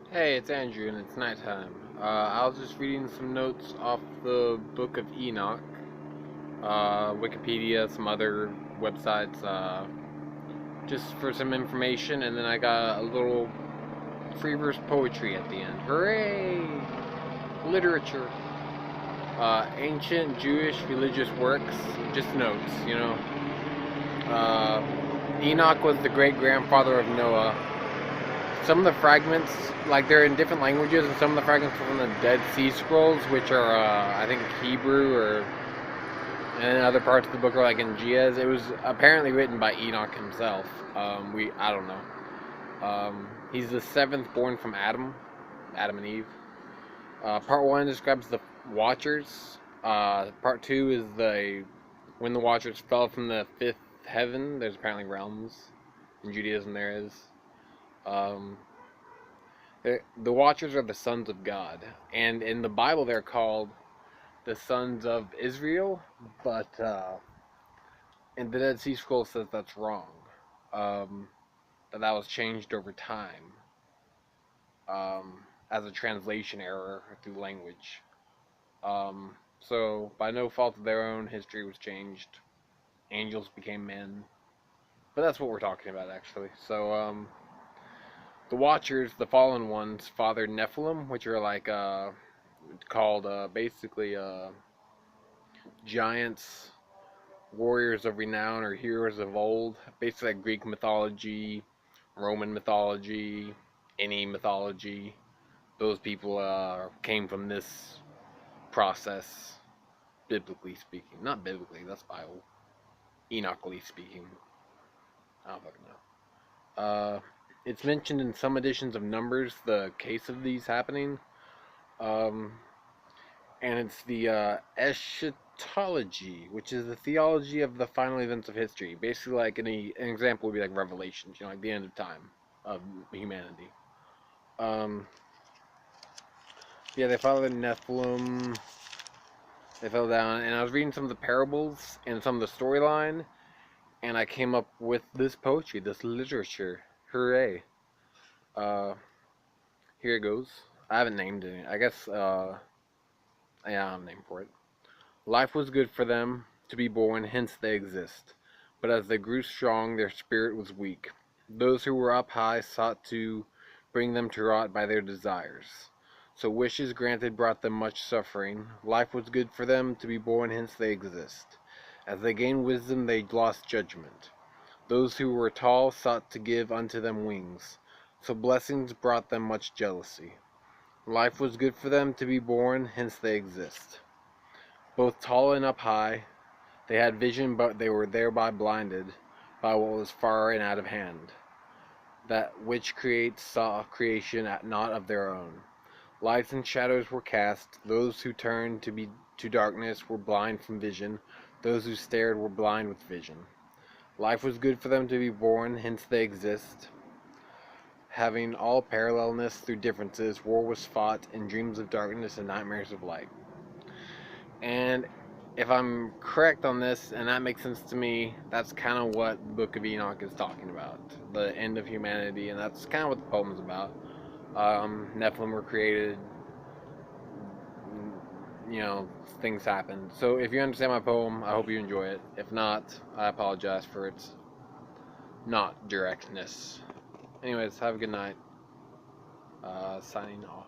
Hey, it's Andrew, and it's nighttime. I was just reading some notes off the Book of Enoch, Wikipedia, some other websites, just for some information, and then I got a little free verse poetry at the end. Hooray! Literature. Ancient Jewish religious works, just notes, you know. Enoch was the great grandfather of Noah. Some of the fragments, like they're in different languages, and some of the fragments are from the Dead Sea Scrolls, which are, I think, Hebrew, or and other parts of the book are like in Ge'ez. It was apparently written by Enoch himself. I don't know. He's the seventh born from Adam and Eve. Part one describes the Watchers. Part two is the when the Watchers fell from the fifth heaven. There's apparently realms in Judaism. There is. Um, the Watchers are the sons of God, and in the Bible they're called the sons of Israel, but and the Dead Sea Scroll says that's wrong. Um, that was changed over time as a translation error through language. So by no fault of their own, history was changed. Angels became men, but that's what we're talking about actually. So the Watchers, the fallen ones, fathered Nephilim, which are like called basically giants, warriors of renown, or heroes of old. Basically, like Greek mythology, Roman mythology, any mythology. Those people came from this process, biblically speaking. Not biblically, that's Bible. Enochically speaking. I don't fucking know. It's mentioned in some editions of Numbers, the case of these happening. Um, and it's the eschatology, which is the theology of the final events of history. Basically, like an example would be like Revelations, like the end of time of humanity. Um, yeah, they followed the Nephilim. They fell down, and I was reading some of the parables and some of the storyline, and I came up with this poetry, this literature. Hooray! Uh, Here it goes. I haven't named it. I guess. Yeah, I'm named for it. Life was good for them to be born, hence they exist. But as they grew strong, their spirit was weak. Those who were up high sought to bring them to rot by their desires. So wishes granted brought them much suffering. Life was good for them to be born, hence they exist. As they gained wisdom, they lost judgment. Those who were tall sought to give unto them wings. So blessings brought them much jealousy. Life was good for them to be born, hence they exist. Both tall and up high, they had vision, but they were thereby blinded by what was far and out of hand. That which creates saw creation at not of their own. Lights and shadows were cast. Those who turned to darkness were blind from vision. Those who stared were blind with vision. Life was good for them to be born, hence they exist. Having all parallelness through differences, war was fought in dreams of darkness and nightmares of light. And if I'm correct on this, and that makes sense to me, that's kind of what the Book of Enoch is talking about. The end of humanity, and that's kind of what the poem is about. Nephilim were created, you know, things happened. So if you understand my poem, I hope you enjoy it. If not, I apologize for its not directness. Anyways, have a good night. Signing off.